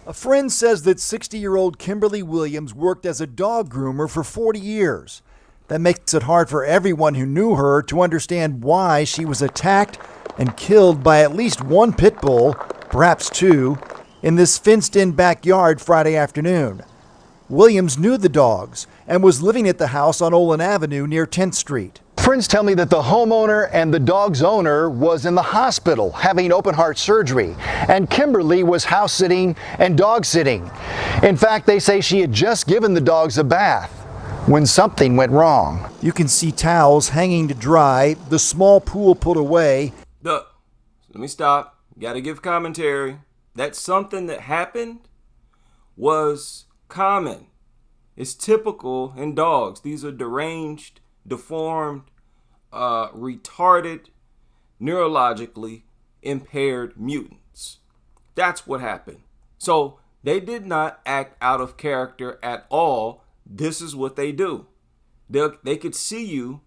A friend says that 60-year-old Kimberly Williams worked as a dog groomer for 40 years. That makes it hard for everyone who knew her to understand why she was attacked and killed by at least one pit bull, perhaps two, in this fenced-in backyard Friday afternoon. Williams knew the dogs and was living at the house on Olin Avenue near 10th Street. Friends tell me that the homeowner and the dog's owner was in the hospital having open heart surgery, and Kimberly was house sitting and dog sitting. In fact, they say she had just given the dogs a bath when something went wrong. You can see towels hanging to dry, the small pool put away. Let me stop. Gotta give commentary. That something that happened was common. It's typical in dogs. These are deranged, deformed, retarded, neurologically impaired mutants. That's what happened. So they did not act out of character at all. This is what they do. They could see you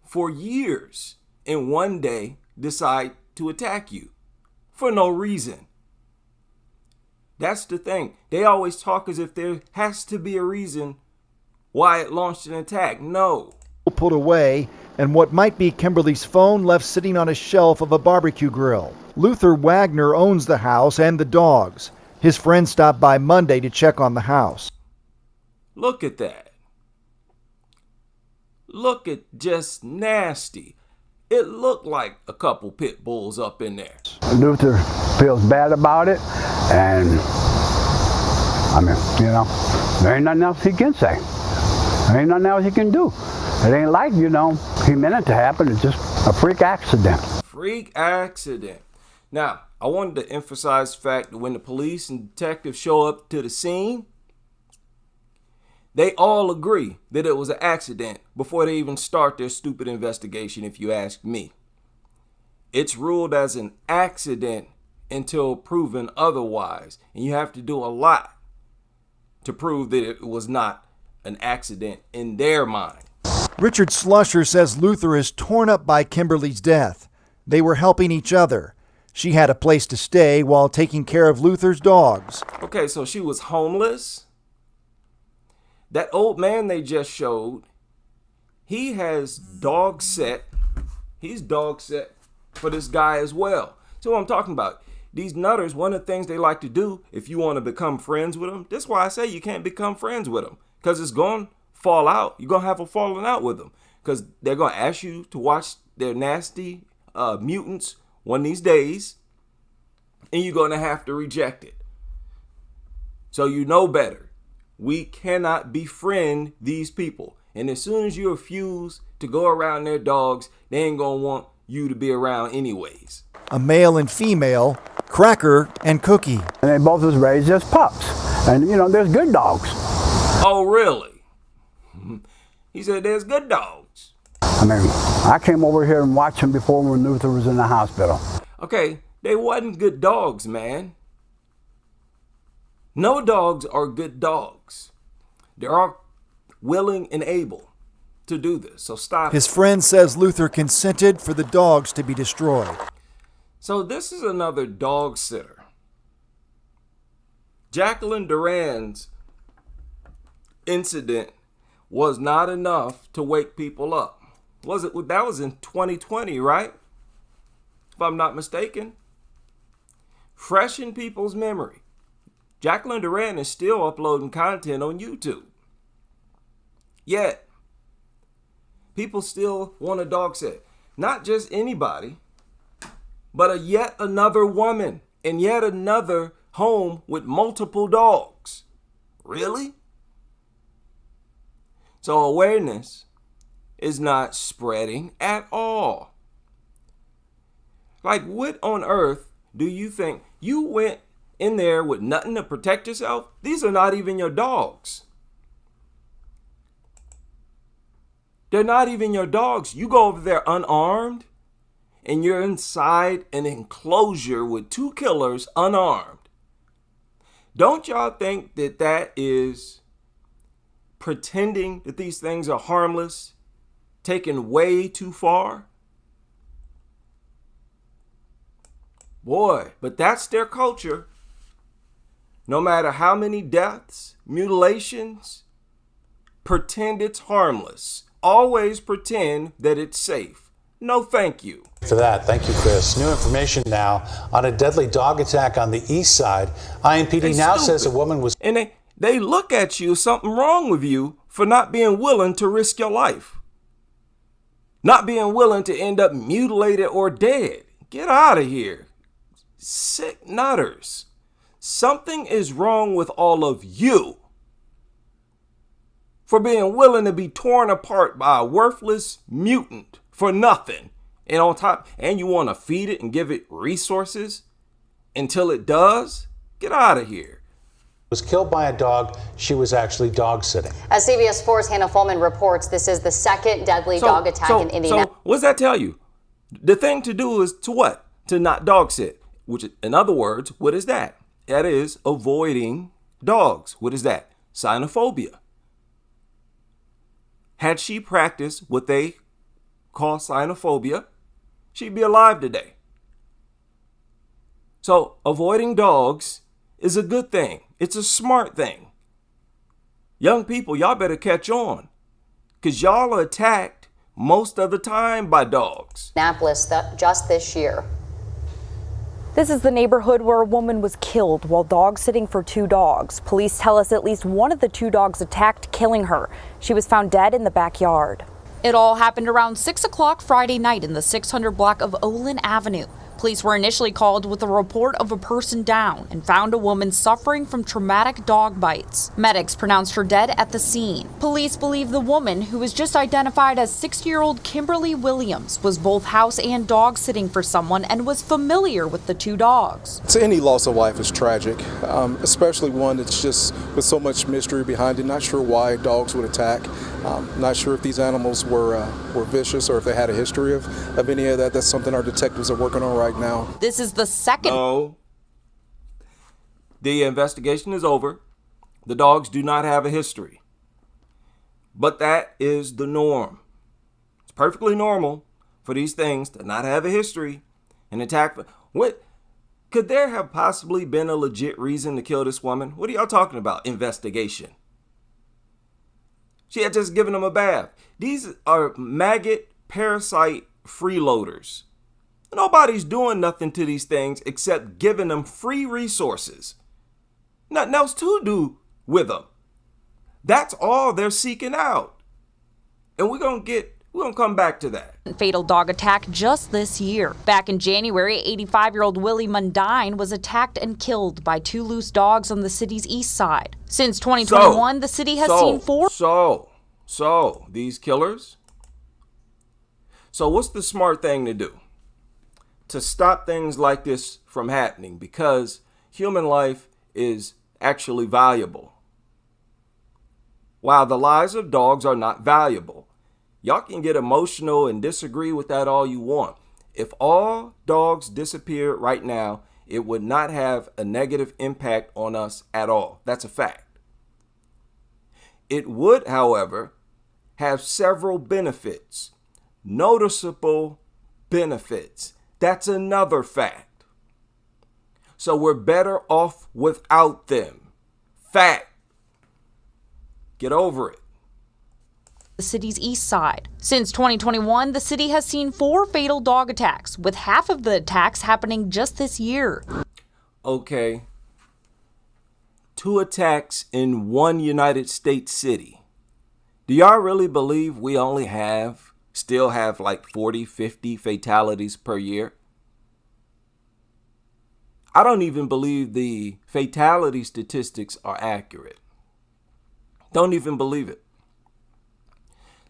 for years and one day decide to attack you for no reason. That's the thing. They always talk as if there has to be a reason why it launched an attack. No. Put away, and what might be Kimberly's phone left sitting on a shelf of a barbecue grill. Luther Wagner owns the house and the dogs. His friend stopped by Monday to check on the house. Look at that. Look at just nasty. It looked like a couple pit bulls up in there. Luther feels bad about it, and there ain't nothing else he can say. There ain't nothing else he can do. It ain't like, he meant it to happen. It's just a freak accident. Freak accident. Now, I wanted to emphasize the fact that when the police and detectives show up to the scene, they all agree that it was an accident before they even start their stupid investigation, if you ask me. It's ruled as an accident until proven otherwise. And you have to do a lot to prove that it was not an accident in their mind. Richard Slusher says Luther is torn up by Kimberly's death. They were helping each other. She had a place to stay while taking care of Luther's dogs. Okay, so she was homeless. That old man they just showed, he has dog set. He's dog set for this guy as well. So what I'm talking about, these nutters, one of the things they like to do, if you want to become friends with them, that's why I say you can't become friends with them, because it's going to fall out. You're going to have a falling out with them, because they're going to ask you to watch their nasty mutants one of these days, and you're going to have to reject it. So you know better. We cannot befriend these people. And as soon as you refuse to go around their dogs, they ain't going to want you to be around anyways. A male and female, Cracker and Cookie. And they both was raised as pups. And, there's good dogs. Oh, really? He said there's good dogs. I came over here and watched him before when Luther was in the hospital. Okay, they wasn't good dogs, man. No dogs are good dogs. They are willing and able to do this, so stop. His friend says Luther consented for the dogs to be destroyed. So this is another dog sitter. Jacqueline Duran's incident was not enough to wake people up. Was it? That was in 2020, right? If I'm not mistaken. Fresh in people's memory. Jacqueline Duran is still uploading content on YouTube. Yet, people still want a dog sit. Not just anybody, but yet another woman in yet another home with multiple dogs. Really? So awareness is not spreading at all. Like, what on earth do you think? You went in there with nothing to protect yourself? These are not even your dogs. They're not even your dogs. You go over there unarmed, and you're inside an enclosure with two killers unarmed. Don't y'all think that that is pretending that these things are harmless, taken way too far? Boy, but that's their culture. no matter how many deaths, mutilations, pretend it's harmless. Always pretend that it's safe. No, thank you. For that, thank you, Chris. New information now on a deadly dog attack on the east side. IMPD now says a woman was... And they look at you, something wrong with you for not being willing to risk your life. Not being willing to end up mutilated or dead. Get out of here. Sick nutters. Something is wrong with all of you for being willing to be torn apart by a worthless mutant for nothing. And on top, and you want to feed it and give it resources until it does? Get out of here. Was killed by a dog she was actually dog sitting. As CBS 4's Hannah Fulman reports, this is the second deadly dog attack in Indiana. So what does that tell you? The thing to do is to what? To not dog sit, which in other words, what is that? That is avoiding dogs. What is that? Cynophobia. Had she practiced what they call cynophobia, she'd be alive today. So avoiding dogs is a good thing. It's a smart thing. Young people, y'all better catch on, because y'all are attacked most of the time by dogs. Annapolis just this year. This is the neighborhood where a woman was killed while dog sitting for two dogs. Police tell us at least one of the two dogs attacked, killing her. She was found dead in the backyard. It all happened around 6 o'clock Friday night in the 600 block of Olin Avenue. Police were initially called with a report of a person down and found a woman suffering from traumatic dog bites. Medics pronounced her dead at the scene. Police believe the woman, who was just identified as 60-year-old Kimberly Williams, was both house and dog sitting for someone and was familiar with the two dogs. Any loss of life is tragic, especially one that's just with so much mystery behind it. Not sure why dogs would attack. Not sure if these animals were vicious or if they had a history of any of that. That's something our detectives are working on right now. This is the second. No. The investigation is over. The dogs do not have a history. But that is the norm. It's perfectly normal for these things to not have a history and attack. What could there have possibly been a legit reason to kill this woman? What are y'all talking about? Investigation. She had just given them a bath. These are maggot, parasite freeloaders. Nobody's doing nothing to these things except giving them free resources. Nothing else to do with them. That's all they're seeking out. And we're going to come back to that. Fatal dog attack just this year. Back in January, 85-year-old Willie Mundine was attacked and killed by two loose dogs on the city's east side. Since 2021, the city has seen four. So these killers. So what's the smart thing to do to stop things like this from happening? Because human life is actually valuable, while the lives of dogs are not valuable. Y'all can get emotional and disagree with that all you want. If all dogs disappeared right now, it would not have a negative impact on us at all. That's a fact. It would, however, have several benefits, noticeable benefits. That's another fact. So we're better off without them. Fact. Get over it. The city's east side. Since 2021, the city has seen 4 fatal dog attacks, with half of the attacks happening just this year. Okay. 2 attacks in one United States city. Do y'all really believe we only still have like 40, 50 fatalities per year? I don't even believe the fatality statistics are accurate. Don't even believe it.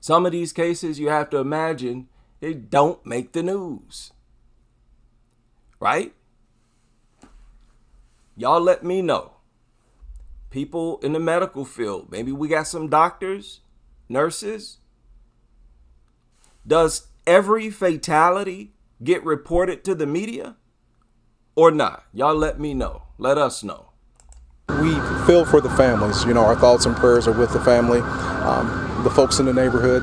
Some of these cases, you have to imagine, they don't make the news. Right? Y'all let me know. People in the medical field, maybe we got some doctors, nurses. Does every fatality get reported to the media or not? Y'all let me know. Let us know. We feel for the families. Our thoughts and prayers are with the family, the folks in the neighborhood.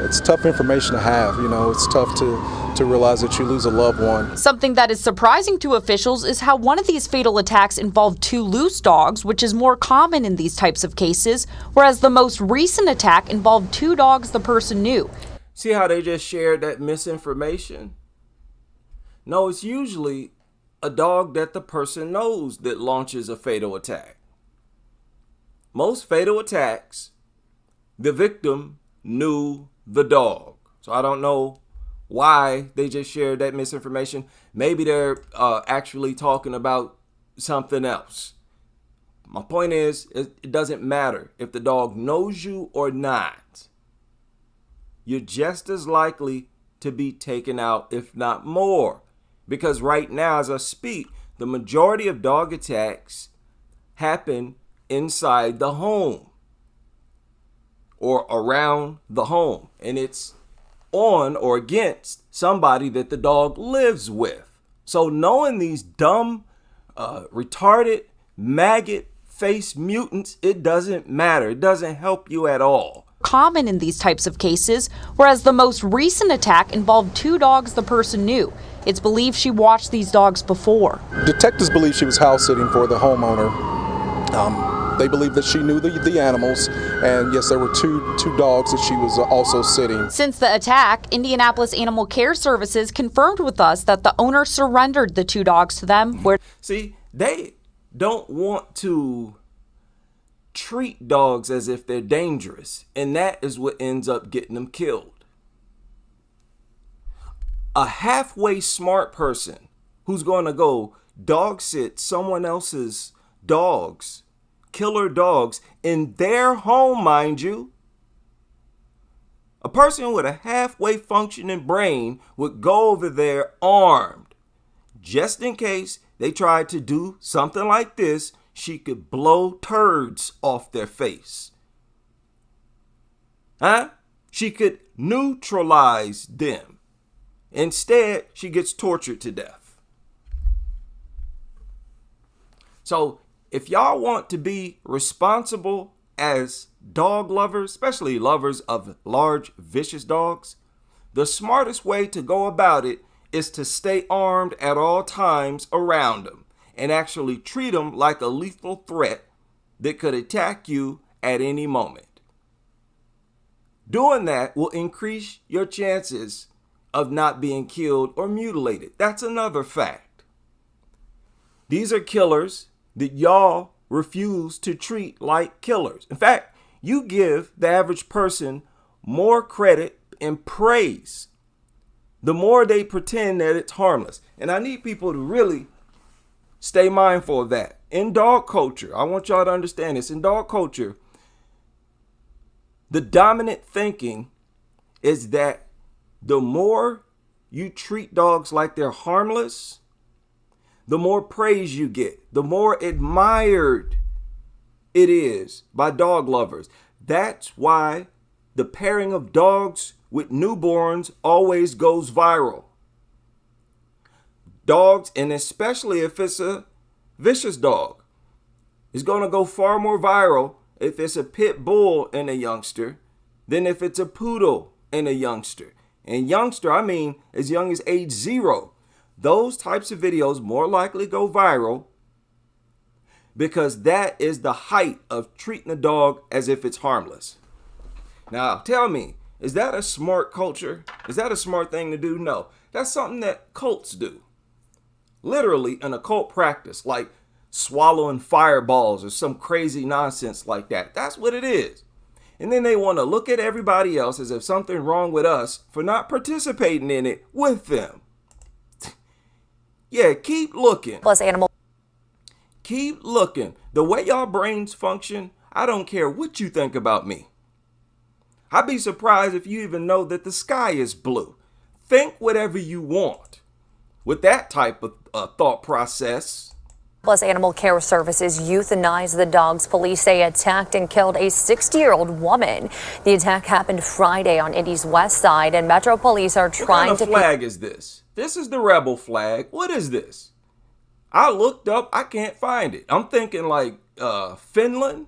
It's tough information to have. It's tough to to realize that you lose a loved one. Something that is surprising to officials is how one of these fatal attacks involved 2 loose dogs, which is more common in these types of cases, whereas the most recent attack involved 2 dogs the person knew. See how they just shared that misinformation? No, it's usually a dog that the person knows that launches a fatal attack. Most fatal attacks, the victim knew the dog. So I don't know why they just shared that misinformation. Maybe they're actually talking about something else. My point is, it doesn't matter if the dog knows you or not. You're just as likely to be taken out, if not more. Because right now, as I speak, the majority of dog attacks happen inside the home or around the home. And it's on or against somebody that the dog lives with. So knowing these dumb, retarded, maggot-faced mutants, it doesn't matter. It doesn't help you at all. Common in these types of cases, whereas the most recent attack involved 2 dogs the person knew. It's believed she watched these dogs before. Detectives believe she was house sitting for the homeowner. They believe that she knew the animals, and yes, there were two dogs that she was also sitting. Since the attack, Indianapolis Animal Care Services confirmed with us that the owner surrendered the 2 dogs to them. See, they don't want to treat dogs as if they're dangerous, and that is what ends up getting them killed. A halfway smart person who's going to go dog sit someone else's dogs, killer dogs, in their home, mind you. A person with a halfway functioning brain would go over there armed, just in case they tried to do something like this. She could blow turds off their face. She could neutralize them. Instead, she gets tortured to death. So if y'all want to be responsible as dog lovers, especially lovers of large, vicious dogs, the smartest way to go about it is to stay armed at all times around them and actually treat them like a lethal threat that could attack you at any moment. Doing that will increase your chances of not being killed or mutilated. That's another fact. These are killers that y'all refuse to treat like killers. In fact, you give the average person more credit and praise the more they pretend that it's harmless. And I need people to really stay mindful of that. In dog culture, I want y'all to understand this. In dog culture, the dominant thinking is that the more you treat dogs like they're harmless, the more praise you get, the more admired it is by dog lovers. That's why the pairing of dogs with newborns always goes viral. Dogs, and especially if it's a vicious dog, is going to go far more viral if it's a pit bull and a youngster than if it's a poodle and a youngster. And youngster, I mean as young as age 0. Those types of videos more likely go viral because that is the height of treating a dog as if it's harmless. Now, tell me, is that a smart culture? Is that a smart thing to do? No, that's something that cults do. Literally an occult practice, like swallowing fireballs or some crazy nonsense like that. That's what it is. And then they want to look at everybody else as if something wrong with us for not participating in it with them. Yeah, keep looking. Plus animal. Keep looking. The way y'all brains function, I don't care what you think about me. I'd be surprised if you even know that the sky is blue. Think whatever you want. With that type of thought process. Plus Animal Care Services euthanized the dogs police say attacked and killed a 60-year-old woman. The attack happened Friday on Indy's west side, and Metro Police are trying What kind of flag is this? This is the rebel flag. What is this? I looked up. I can't find it. I'm thinking like Finland,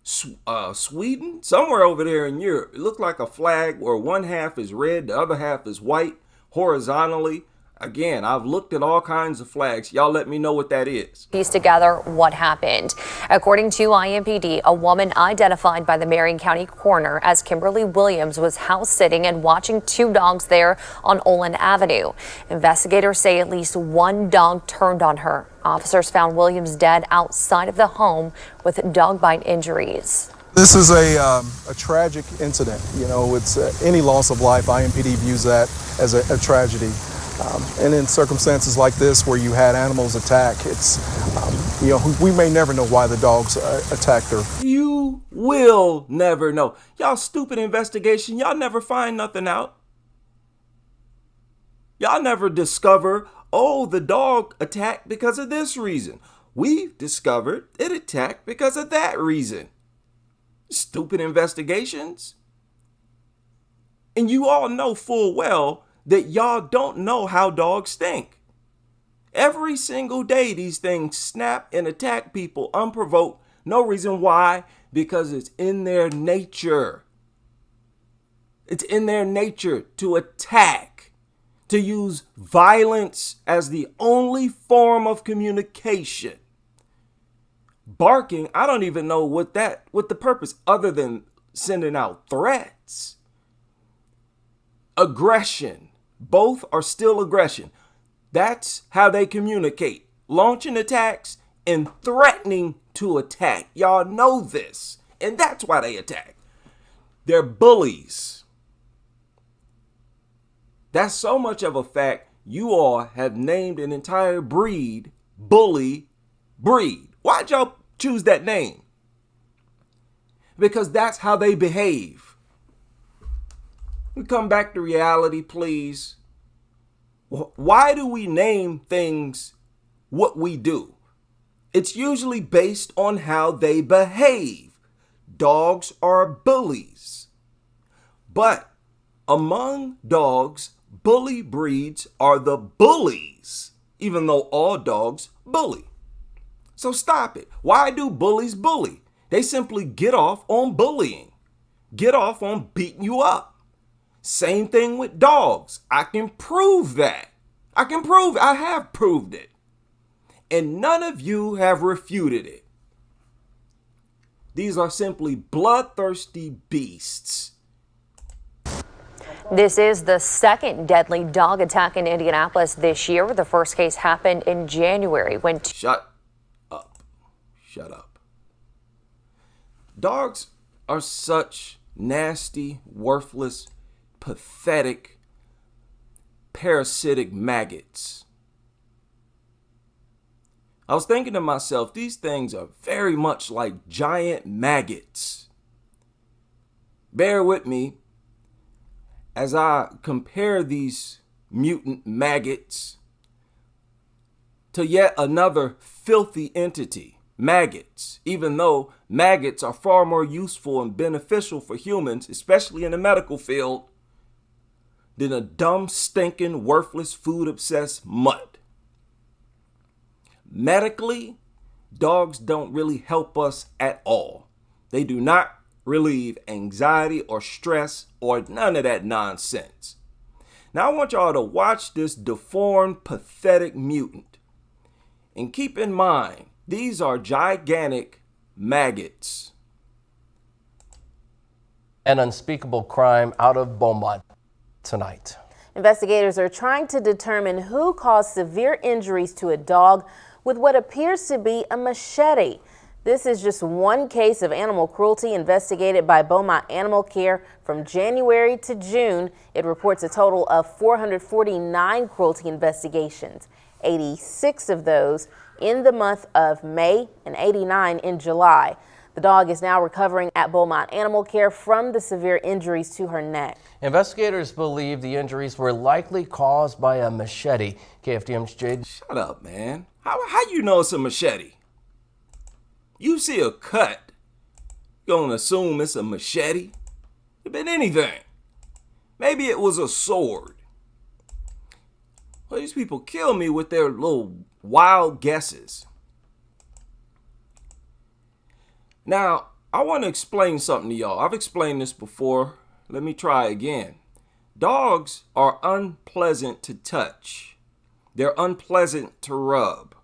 Sweden, somewhere over there in Europe. It looked like a flag where one half is red, the other half is white, horizontally. Again, I've looked at all kinds of flags. Y'all let me know what that is. Piece together what happened. According to IMPD, a woman identified by the Marion County coroner as Kimberly Williams was house sitting and watching two dogs there on Olin Avenue. Investigators say at least one dog turned on her. Officers found Williams dead outside of the home with dog bite injuries. This is a tragic incident. You know, it's any loss of life. IMPD views that as a tragedy. And in circumstances like this where you had animals attack, it's, you know, we may never know why the dogs attacked her. You will never know. Y'all stupid investigation, y'all never find nothing out. Y'all never discover, oh, the dog attacked because of this reason. We've discovered it attacked because of that reason. Stupid investigations. And you all know full well that y'all don't know how dogs think. Every single day these things snap and attack people unprovoked. No reason why, because it's in their nature. It's in their nature to attack, to use violence as the only form of communication. Barking, I don't even know what the purpose other than sending out threats. Aggression. Both are still aggression. That's how they communicate. Launching attacks and threatening to attack. Y'all know this. And that's why they attack. They're bullies. That's so much of a fact, you all have named an entire breed, bully breed. Why'd y'all choose that name? Because that's how they behave. We come back to reality, please. Why do we name things what we do? It's usually based on how they behave. Dogs are bullies. But among dogs, bully breeds are the bullies, even though all dogs bully. So stop it. Why do bullies bully? They simply get off on bullying, get off on beating you up. Same thing with dogs. I can prove that. I have proved it. And none of you have refuted it. These are simply bloodthirsty beasts. This is the second deadly dog attack in Indianapolis this year. The first case happened in January when... Shut up. Shut up. Dogs are such nasty, worthless, pathetic, parasitic maggots. I was thinking to myself, these things are very much like giant maggots. Bear with me as I compare these mutant maggots to yet another filthy entity, maggots, even though maggots are far more useful and beneficial for humans, especially in the medical field, than a dumb, stinking, worthless, food-obsessed mutt. Medically, dogs don't really help us at all. They do not relieve anxiety or stress or none of that nonsense. Now I want y'all to watch this deformed, pathetic mutant. And keep in mind, these are gigantic maggots. An unspeakable crime out of Beaumont tonight. Investigators are trying to determine who caused severe injuries to a dog with what appears to be a machete. This is just one case of animal cruelty investigated by Beaumont Animal Care from January to June. It reports a total of 449 cruelty investigations, 86 of those in the month of May and 89 in July. The dog is now recovering at Beaumont Animal Care from the severe injuries to her neck. Investigators believe the injuries were likely caused by a machete. KFDM's Jade. Shut up, man. How you know it's a machete? You see a cut, you're gonna assume it's a machete? It could have been anything. Maybe it was a sword. Well, these people kill me with their little wild guesses. Now, I want to explain something to y'all. I've explained this before. Let me try again. Dogs are unpleasant to touch. They're unpleasant to rub.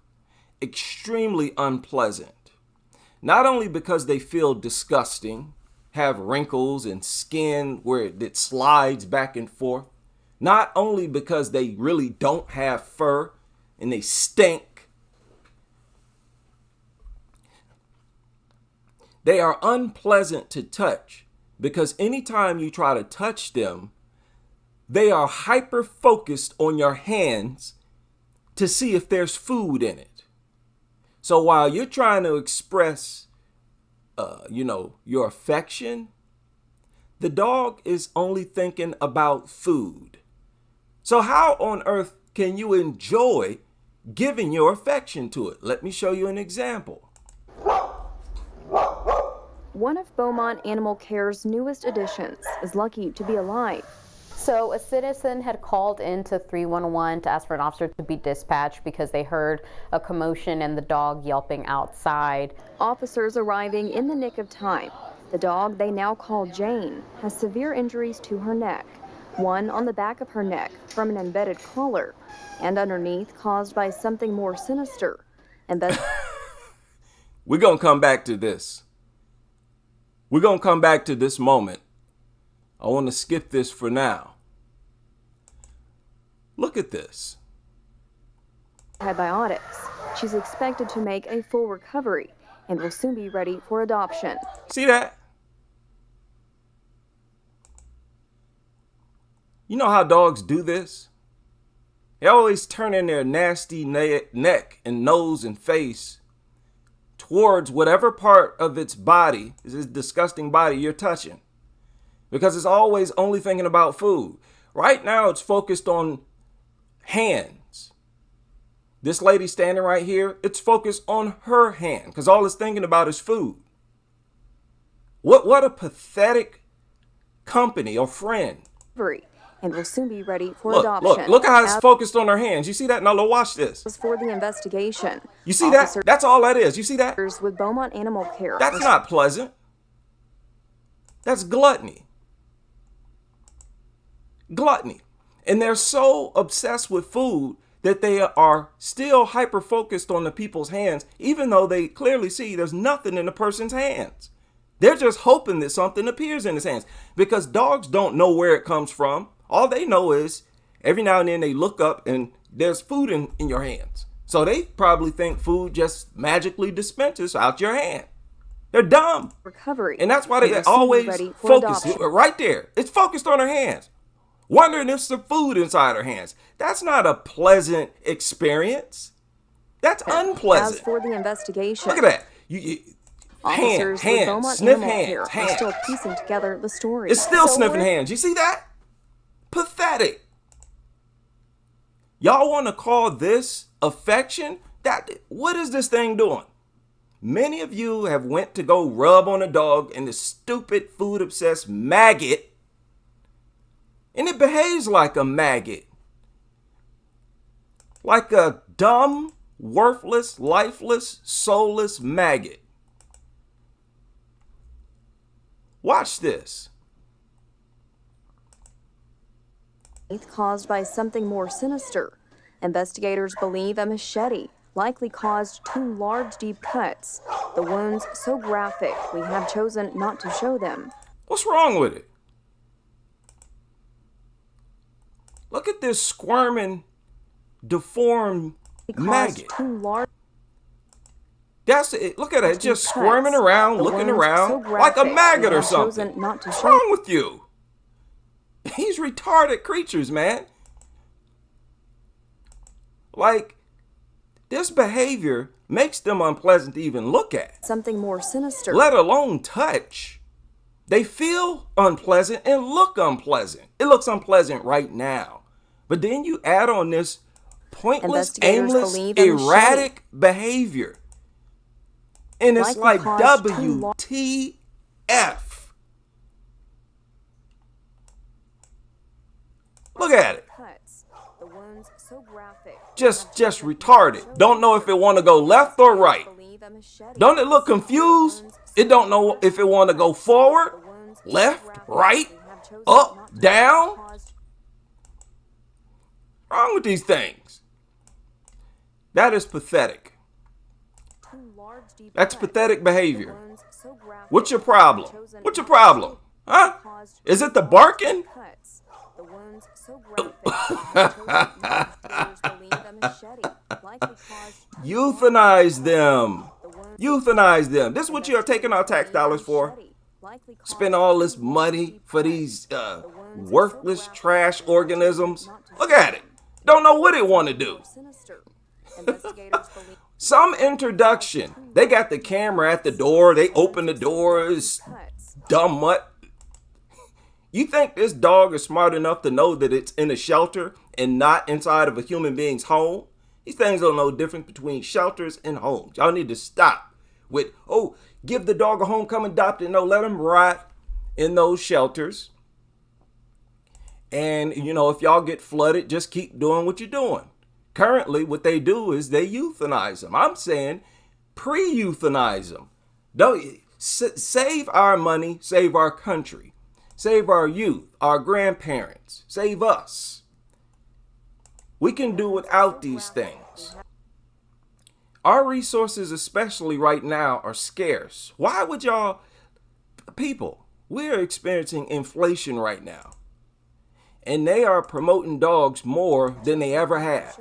Extremely unpleasant. Not only because they feel disgusting, have wrinkles and skin where it slides back and forth. Not only because they really don't have fur and they stink. They are unpleasant to touch because anytime you try to touch them, they are hyper focused on your hands to see if there's food in it. So while you're trying to express, your affection, the dog is only thinking about food. So how on earth can you enjoy giving your affection to it? Let me show you an example. One of Beaumont Animal Care's newest additions is lucky to be alive. So a citizen had called into 311 to ask for an officer to be dispatched because they heard a commotion and the dog yelping outside. Officers arriving in the nick of time. The dog they now call Jane has severe injuries to her neck, one on the back of her neck from an embedded collar, and underneath caused by something more sinister. We're going to come back to this. We're going to come back to this moment. I want to skip this for now. Look at this. Antibiotics. She's expected to make a full recovery and will soon be ready for adoption. See that? You know how dogs do this? They always turn in their nasty neck and nose and face towards whatever part of its body, this disgusting body you're touching. Because it's always only thinking about food. Right now, it's focused on hands. This lady standing right here, it's focused on her hand because all it's thinking about is food. What a pathetic company or friend. And will soon be ready for adoption. Look how it's focused on her hands. You see that? Now, watch this. For the investigation. You see that? That's all that is. You see that? With Beaumont Animal Care. That's not pleasant. That's gluttony. Gluttony. And they're so obsessed with food that they are still hyper focused on the people's hands, even though they clearly see there's nothing in the person's hands. They're just hoping that something appears in his hands because dogs don't know where it comes from. All they know is every now and then they look up and there's food in your hands. So they probably think food just magically dispenses out your hand. They're dumb. Recovery. And that's why they always focus right there. It's focused on her hands. Wondering if some food inside her hands. That's not a pleasant experience. That's unpleasant. As for the investigation. Look at that. Officers with Beaumont sniff Animal hands, Care are still piecing together the story. It's still sniffing hands. You see that? Pathetic. Y'all want to call this affection? What is this thing doing? Many of you have went to go rub on a dog and the stupid food obsessed maggot, and it behaves like a maggot. Like a dumb, worthless, lifeless, soulless maggot. Watch this. Caused by something more sinister. Investigators believe a machete likely caused 2 large deep cuts. The wounds so graphic, we have chosen not to show them. What's wrong with it? Look at this squirming, deformed maggot. That's it. Look at it, just squirming around, looking around like a maggot or something. What's wrong with you? These retarded creatures, man. Like, this behavior makes them unpleasant to even look at. Something more sinister. Let alone touch. They feel unpleasant and look unpleasant. It looks unpleasant right now. But then you add on this pointless, aimless, erratic behavior. And it's like WTF. Look at it. Just retarded. Don't know if it want to go left or right. Don't it look confused? It don't know if it want to go forward, left, right, up, down. Wrong with these things? That is pathetic. That's pathetic behavior. What's your problem? What's your problem? Huh? Is it the barking? Euthanize them. Euthanize them. This is what you're taking our tax dollars for? Spend all this money for these worthless trash organisms? Look at it. Don't know what it want to do. Some introduction. They got the camera at the door. They open the doors. Dumb mutt. You think this dog is smart enough to know that it's in a shelter and not inside of a human being's home? These things don't know the difference between shelters and homes. Y'all need to stop with, oh, give the dog a home, come adopt it. No, let them rot in those shelters. And, you know, if y'all get flooded, just keep doing what you're doing. Currently, what they do is they euthanize them. I'm saying pre-euthanize them. Don't save our money, save our country, save our youth, our grandparents, save us. We can do without these things. Our resources, especially right now, are scarce. Why would y'all, people, we're experiencing inflation right now. And they are promoting dogs more than they ever have.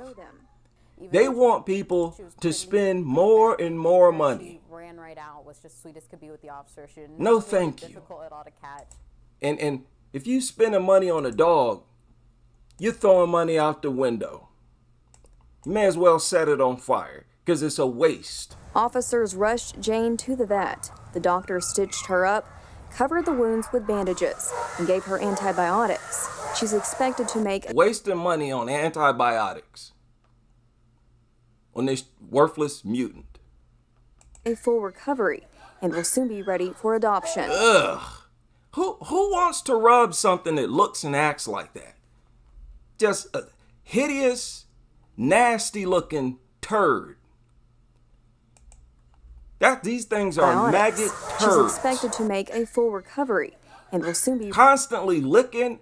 They want people to spend more and more money. Ran right out, was just sweet as could be with the officer. No, thank you. Difficult at all to catch. And if you spending money on a dog, you're throwing money out the window. You may as well set it on fire because it's a waste. Officers rushed Jane to the vet. The doctor stitched her up, covered the wounds with bandages, and gave her antibiotics. She's expected to make wasting money on antibiotics on this worthless mutant. A full recovery and will soon be ready for adoption. Ugh. Who wants to rub something that looks and acts like that? Just a hideous, nasty looking turd. These things are maggot turds. She's expected to make a full recovery and will soon be constantly licking,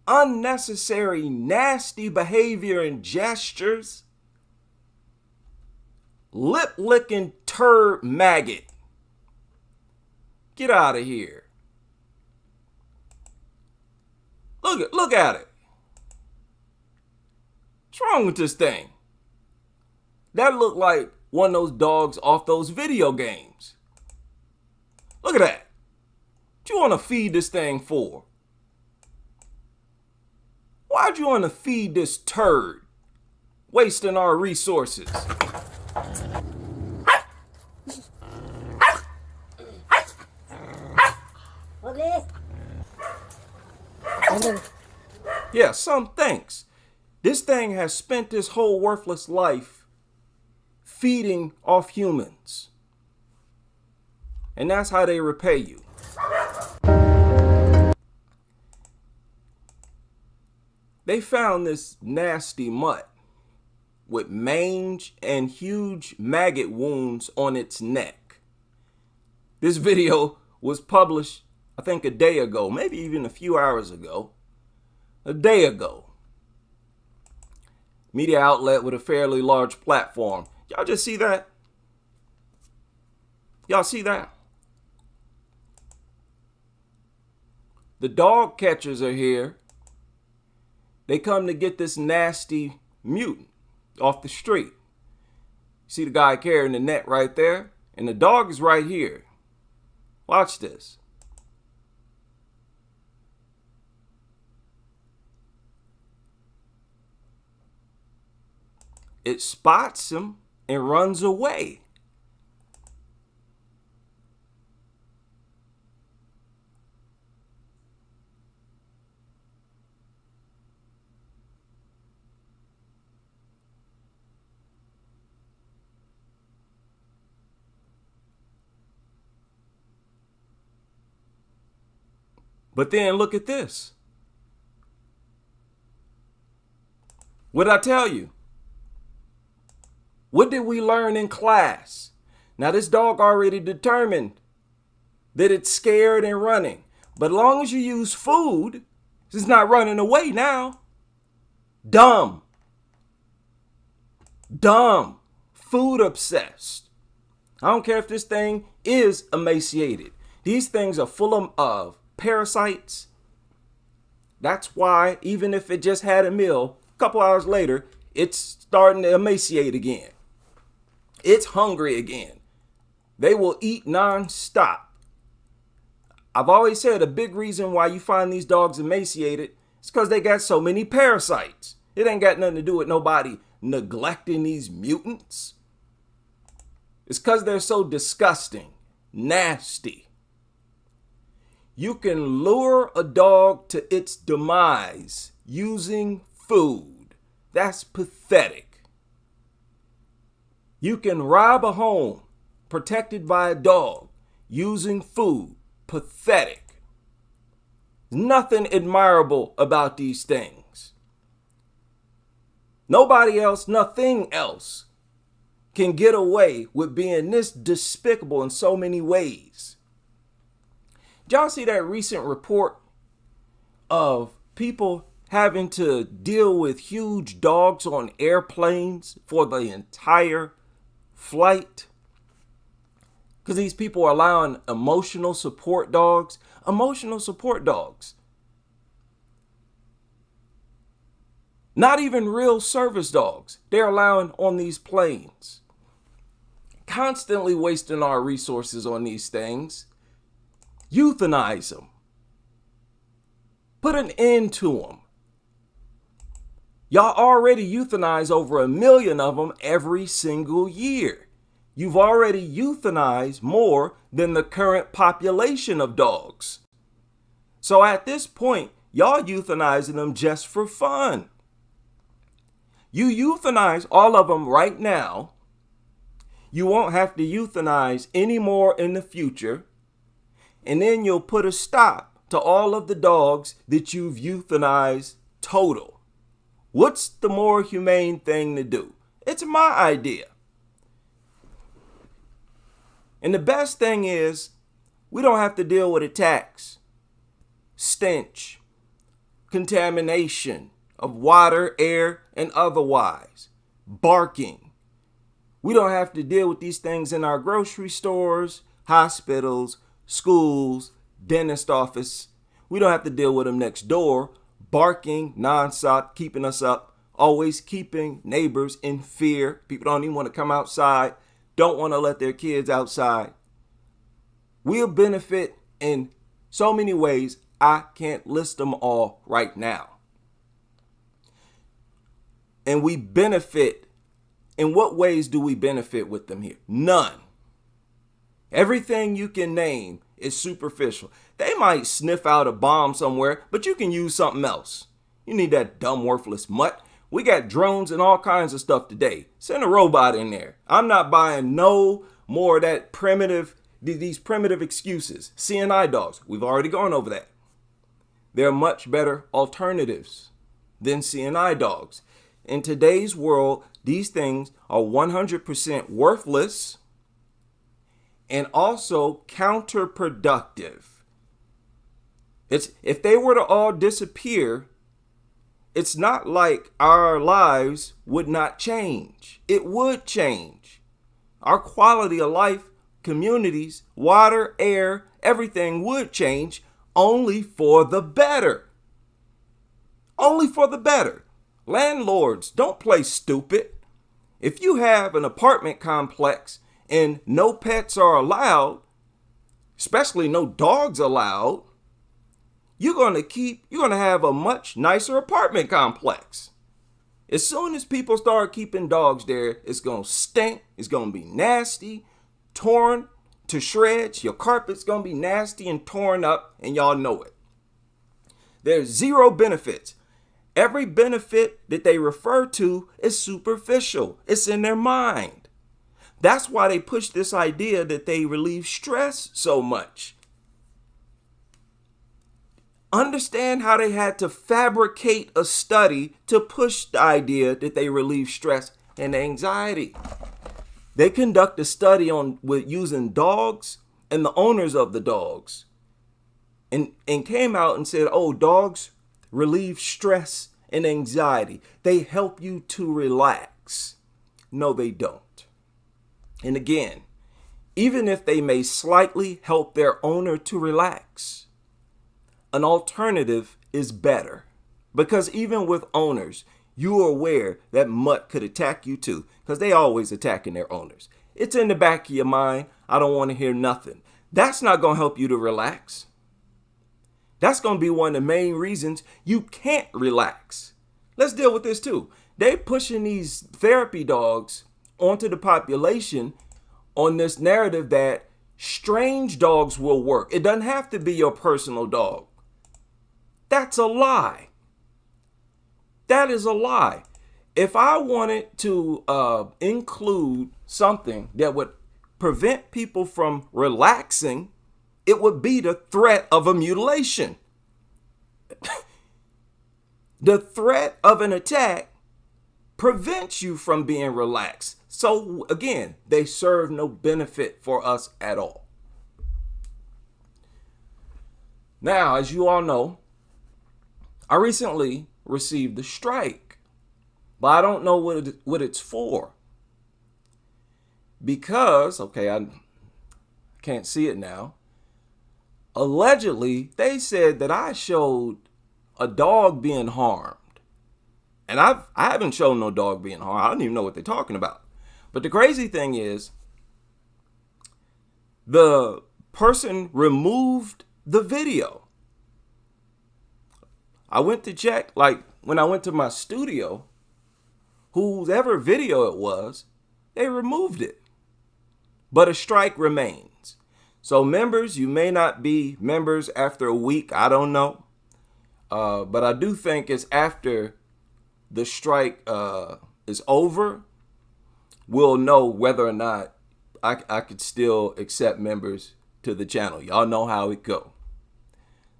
unnecessary, nasty behavior and gestures. Lip licking turd maggot. Get out of here. Look at it. What's wrong with this thing? That looked like one of those dogs off those video games. Look at that. What you want to feed this thing for? Why'd you want to feed this turd? Wasting our resources. Yeah, some thanks. This thing has spent its whole worthless life feeding off humans. And that's how they repay you. They found this nasty mutt with mange and huge maggot wounds on its neck. This video was published, I think, a day ago, maybe even a few hours ago. A day ago. Media outlet with a fairly large platform. Y'all just see that? Y'all see that? The dog catchers are here. They come to get this nasty mutant off the street. See the guy carrying the net right there? And the dog is right here. Watch this. It spots him and runs away. But then look at this. What'd I tell you? What did we learn in class? Now this dog already determined that it's scared and running. But as long as you use food, it's not running away now. Dumb. Dumb. Food obsessed. I don't care if this thing is emaciated. These things are full of parasites. That's why even if it just had a meal, a couple hours later, it's starting to emaciate again. It's hungry again. They will eat nonstop. I've always said a big reason why you find these dogs emaciated is because they got so many parasites. It ain't got nothing to do with nobody neglecting these mutants. It's because they're so disgusting, nasty. You can lure a dog to its demise using food. That's pathetic. You can rob a home protected by a dog using food. Pathetic. Nothing admirable about these things. Nobody else, nothing else can get away with being this despicable in so many ways. Did y'all see that recent report of people having to deal with huge dogs on airplanes for the entire flight? Because these people are allowing emotional support dogs. Emotional support dogs. Not even real service dogs. They're allowing on these planes. Constantly wasting our resources on these things. Euthanize them. Put an end to them. Y'all already euthanize over 1 million of them every single year. You've already euthanized more than the current population of dogs. So at this point, y'all euthanizing them just for fun. You euthanize all of them right now. You won't have to euthanize any more in the future. And then you'll put a stop to all of the dogs that you've euthanized total. What's the more humane thing to do? It's my idea. And the best thing is, we don't have to deal with attacks, stench, contamination of water, air, and otherwise, barking. We don't have to deal with these things in our grocery stores, hospitals, schools, dentist office. We don't have to deal with them next door, barking nonstop, keeping us up, always keeping neighbors in fear. People don't even want to come outside, don't want to let their kids outside. We'll benefit in so many ways. I can't list them all right now. And we benefit. In what ways do we benefit with them here? None. Everything you can name is superficial. They might sniff out a bomb somewhere, but you can use something else. You need that dumb, worthless mutt. We got drones and all kinds of stuff today. Send a robot in there. I'm not buying no more of that these primitive excuses. CNI dogs, we've already gone over that. There are much better alternatives than CNI dogs. In today's world, these things are 100% worthless and also counterproductive. If they were to all disappear, it's not like our lives would not change. It would change. Our quality of life, communities, water, air, everything would change, only for the better. Only for the better. Landlords, don't play stupid. If you have an apartment complex and no pets are allowed, especially no dogs allowed, you're going to have a much nicer apartment complex. As soon as people start keeping dogs there, it's going to stink. It's going to be nasty, torn to shreds. Your carpet's going to be nasty and torn up, and y'all know it. There's zero benefits. Every benefit that they refer to is superficial. It's in their mind. That's why they push this idea that they relieve stress so much. Understand how they had to fabricate a study to push the idea that they relieve stress and anxiety. They conduct a study with using dogs and the owners of the dogs, and came out and said, oh, dogs relieve stress and anxiety. They help you to relax. No, they don't. And again, even if they may slightly help their owner to relax, an alternative is better. Because even with owners, you are aware that mutt could attack you too, because they always attacking their owners. It's in the back of your mind. I don't want to hear nothing. That's not going to help you to relax. That's going to be one of the main reasons you can't relax. Let's deal with this too. They're pushing these therapy dogs onto the population on this narrative that strange dogs will work. It doesn't have to be your personal dog. That's a lie. That is a lie. If I wanted to include something that would prevent people from relaxing, it would be the threat of a mutilation. The threat of an attack prevents you from being relaxed. So again, they serve no benefit for us at all. Now, as you all know, I recently received a strike, but I don't know what it's for. Because, okay, I can't see it now. Allegedly, they said that I showed a dog being harmed. And I haven't shown no dog being harmed. I don't even know what they're talking about. But the crazy thing is, the person removed the video. I went to check, like when I went to my studio, whoever video it was, they removed it. But a strike remains. So members, you may not be members after a week. I don't know. But I do think it's after the strike is over, we'll know whether or not I could still accept members to the channel. Y'all know how it go.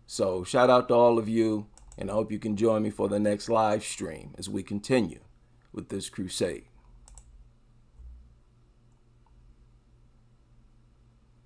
So shout out to all of you, and I hope you can join me for the next live stream as we continue with this crusade.